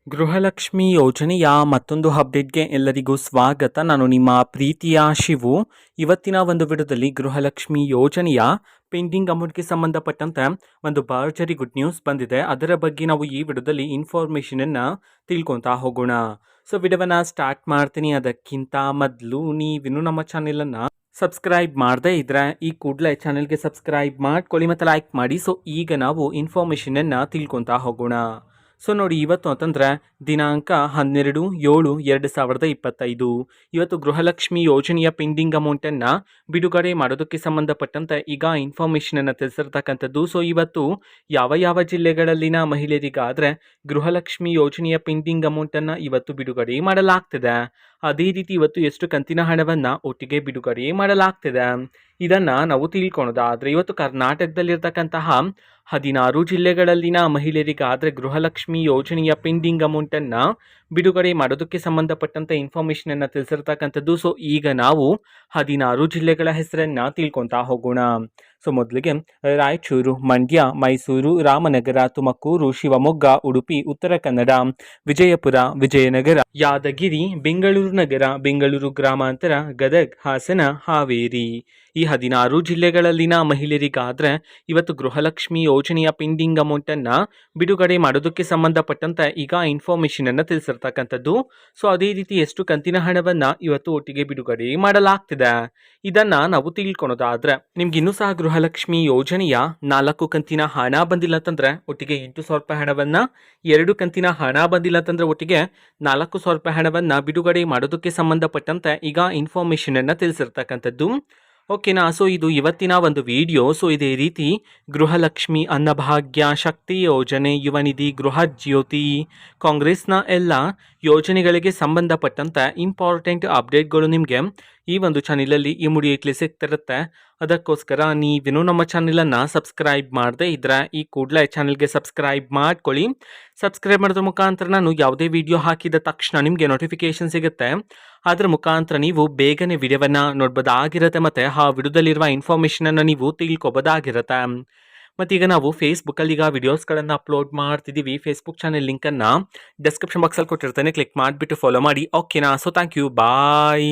ಗೃಹಲಕ್ಷ್ಮಿ ಯೋಜನೆಯ ಮತ್ತೊಂದು ಅಪ್ಡೇಟ್ಗೆ ಎಲ್ಲರಿಗೂ ಸ್ವಾಗತ. ನಾನು ನಿಮ್ಮ ಪ್ರೀತಿಯ ಶಿವು. ಇವತ್ತಿನ ಒಂದು ವಿಡಿಯೋದಲ್ಲಿ ಗೃಹಲಕ್ಷ್ಮಿ ಯೋಜನೆಯ ಪೆಂಡಿಂಗ್ ಅಮೌಂಟ್ಗೆ ಸಂಬಂಧಪಟ್ಟಂತೆ ಒಂದು ಭರ್ಜರಿ ಗುಡ್ ನ್ಯೂಸ್ ಬಂದಿದೆ. ಅದರ ಬಗ್ಗೆ ನಾವು ಈ ವಿಡಿಯೋದಲ್ಲಿ ಇನ್ಫಾರ್ಮೇಷನನ್ನು ತಿಳ್ಕೊತಾ ಹೋಗೋಣ. ಸೊ ವಿಡಿಯೋವನ್ನು ಸ್ಟಾರ್ಟ್ ಮಾಡ್ತೀನಿ. ಅದಕ್ಕಿಂತ ಮೊದಲು ನೀವಿನ್ನೂ ನಮ್ಮ ಚಾನೆಲನ್ನು ಸಬ್ಸ್ಕ್ರೈಬ್ ಮಾಡದೇ ಇದ್ರೆ ಈ ಕೂಡಲೇ ಚಾನೆಲ್ಗೆ ಸಬ್ಸ್ಕ್ರೈಬ್ ಮಾಡ್ಕೊಳ್ಳಿ ಮತ್ತು ಲೈಕ್ ಮಾಡಿ. ಸೊ ಈಗ ನಾವು ಇನ್ಫಾರ್ಮೇಷನನ್ನು ತಿಳ್ಕೊತಾ ಹೋಗೋಣ. ಸೊ ನೋಡಿ, ಇವತ್ತು ಅಂತಂದರೆ ದಿನಾಂಕ 12/7/2025 ಇವತ್ತು ಗೃಹಲಕ್ಷ್ಮಿ ಯೋಜನೆಯ ಪೆಂಡಿಂಗ್ ಅಮೌಂಟನ್ನು ಬಿಡುಗಡೆ ಮಾಡೋದಕ್ಕೆ ಸಂಬಂಧಪಟ್ಟಂತೆ ಈಗ ಇನ್ಫಾರ್ಮೇಷನನ್ನು ತಿಳಿಸಿರ್ತಕ್ಕಂಥದ್ದು. ಸೊ ಇವತ್ತು ಯಾವ ಜಿಲ್ಲೆಗಳಲ್ಲಿನ ಮಹಿಳೆಯರಿಗಾದರೆ ಗೃಹಲಕ್ಷ್ಮಿ ಯೋಜನೆಯ ಪೆಂಡಿಂಗ್ ಅಮೌಂಟನ್ನು ಇವತ್ತು ಬಿಡುಗಡೆ ಮಾಡಲಾಗ್ತದೆ. ಅದೇ ರೀತಿ ಇವತ್ತು ಎಷ್ಟು ಕಂತಿನ ಹಣವನ್ನು ಒಟ್ಟಿಗೆ ಬಿಡುಗಡೆ ಮಾಡಲಾಗ್ತದೆ ಇದನ್ನು ನಾವು ತಿಳ್ಕೊಳೋದಾದರೆ, ಇವತ್ತು ಕರ್ನಾಟಕದಲ್ಲಿರ್ತಕ್ಕಂತಹ 16 ಜಿಲ್ಲೆಗಳಲ್ಲಿನ ಮಹಿಳೆಯರಿಗಾದರೆ ಗೃಹಲಕ್ಷ್ಮಿ ಯೋಜನೆಯ ಪೆಂಡಿಂಗ್ ಅಮೌಂಟನ್ನು ಬಿಡುಗಡೆ ಮಾಡೋದಕ್ಕೆ ಸಂಬಂಧಪಟ್ಟಂಥ ಇನ್ಫಾರ್ಮೇಷನನ್ನು ತಿಳಿಸಿರ್ತಕ್ಕಂಥದ್ದು. ಸೊ ಈಗ ನಾವು 16 ಜಿಲ್ಲೆಗಳ ಹೆಸರನ್ನು ತಿಳ್ಕೊತಾ ಹೋಗೋಣ. ಸೊ ಮೊದಲಿಗೆ ರಾಯಚೂರು, ಮಂಡ್ಯ, ಮೈಸೂರು, ರಾಮನಗರ, ತುಮಕೂರು, ಶಿವಮೊಗ್ಗ, ಉಡುಪಿ, ಉತ್ತರ ಕನ್ನಡ, ವಿಜಯಪುರ, ವಿಜಯನಗರ, ಯಾದಗಿರಿ, ಬೆಂಗಳೂರು ನಗರ, ಬೆಂಗಳೂರು ಗ್ರಾಮಾಂತರ, ಗದಗ್, ಹಾಸನ, ಹಾವೇರಿ ಈ 16 ಜಿಲ್ಲೆಗಳಲ್ಲಿನ ಮಹಿಳೆಯರಿಗಾದರೆ ಇವತ್ತು ಗೃಹಲಕ್ಷ್ಮಿ ಯೋಜನೆಯ ಪೆಂಡಿಂಗ್ ಅಮೌಂಟನ್ನು ಬಿಡುಗಡೆ ಮಾಡೋದಕ್ಕೆ ಸಂಬಂಧಪಟ್ಟಂತೆ ಈಗ ಇನ್ಫಾರ್ಮೇಷನನ್ನು ತಿಳಿಸಿರ್ತಕ್ಕಂಥದ್ದು. ಸೊ ಅದೇ ರೀತಿ ಎಷ್ಟು ಕಂತಿನ ಹಣವನ್ನು ಇವತ್ತು ಒಟ್ಟಿಗೆ ಬಿಡುಗಡೆ ಮಾಡಲಾಗ್ತಿದೆ ಇದನ್ನು ನಾವು ತಿಳ್ಕೊಳೋದಾದರೆ, ನಿಮ್ಗೆ ಇನ್ನೂ ಸಹ ಗೃಹಲಕ್ಷ್ಮಿ ಯೋಜನೆಯ 4 ಕಂತಿನ ಹಣ ಬಂದಿಲ್ಲ ಅಂತಂದರೆ ಒಟ್ಟಿಗೆ 8,000 ರೂಪಾಯಿ ಹಣವನ್ನು, 2 ಕಂತಿನ ಹಣ ಬಂದಿಲ್ಲ ಅಂತಂದರೆ ಒಟ್ಟಿಗೆ 4,000 ರೂಪಾಯಿ ಹಣವನ್ನು ಬಿಡುಗಡೆ ಮಾಡೋದಕ್ಕೆ ಸಂಬಂಧಪಟ್ಟಂತೆ ಈಗ ಇನ್ಫಾರ್ಮೇಷನನ್ನು ತಿಳಿಸಿರ್ತಕ್ಕಂಥದ್ದು. ಓಕೆನಾ. ಸೊ ಇದು ಇವತ್ತಿನ ಒಂದು ವಿಡಿಯೋ. ಸೊ ಇದೇ ರೀತಿ ಗೃಹಲಕ್ಷ್ಮಿ, ಅನ್ನಭಾಗ್ಯ, ಶಕ್ತಿ ಯೋಜನೆ, ಯುವ ನಿಧಿ, ಗೃಹ ಜ್ಯೋತಿ, ಕಾಂಗ್ರೆಸ್ನ ಎಲ್ಲ ಯೋಜನೆಗಳಿಗೆ ಸಂಬಂಧಪಟ್ಟಂತೆ ಇಂಪಾರ್ಟೆಂಟ್ ಅಪ್ಡೇಟ್ಗಳು ನಿಮಗೆ ಈ ಒಂದು ಚಾನಲಲ್ಲಿ ಇಮಿಡಿಯೇಟ್ಲಿ ಸಿಗ್ತಿರುತ್ತೆ. ಅದಕ್ಕೋಸ್ಕರ ನೀವೇನೂ ನಮ್ಮ ಚಾನಲನ್ನು ಸಬ್ಸ್ಕ್ರೈಬ್ ಮಾಡದೇ ಇದ್ದರೆ ಈ ಕೂಡಲೇ ಚಾನಲ್ಗೆ ಸಬ್ಸ್ಕ್ರೈಬ್ ಮಾಡ್ಕೊಳ್ಳಿ. ಸಬ್ಸ್ಕ್ರೈಬ್ ಮಾಡೋದ್ರ ಮುಖಾಂತರ ನಾನು ಯಾವುದೇ ವಿಡಿಯೋ ಹಾಕಿದ ತಕ್ಷಣ ನಿಮಗೆ ನೋಟಿಫಿಕೇಶನ್ ಸಿಗುತ್ತೆ. ಅದರ ಮುಖಾಂತರ ನೀವು ಬೇಗನೆ ವಿಡಿಯೋವನ್ನು ನೋಡ್ಬೋದಾಗಿರುತ್ತೆ ಮತ್ತು ಆ ವಿಡಿಯೋದಲ್ಲಿರುವ ಇನ್ಫಾರ್ಮೇಷನನ್ನು ನೀವು ತಿಳ್ಕೊಬೋದಾಗಿರುತ್ತೆ. ಮತ್ತೀಗ ನಾವು ಫೇಸ್ಬುಕ್ಕಲ್ಲಿ ಈಗ ವಿಡಿಯೋಸ್ಗಳನ್ನು ಅಪ್ಲೋಡ್ ಮಾಡ್ತಿದ್ದೀವಿ. ಫೇಸ್ಬುಕ್ ಚಾನೆಲ್ ಲಿಂಕನ್ನು ಡಿಸ್ಕ್ರಿಪ್ಷನ್ ಬಾಕ್ಸಲ್ಲಿ ಕೊಟ್ಟಿರ್ತೇನೆ, ಕ್ಲಿಕ್ ಮಾಡಿಬಿಟ್ಟು ಫಾಲೋ ಮಾಡಿ. ಓಕೆನಾ. So thank you, bye.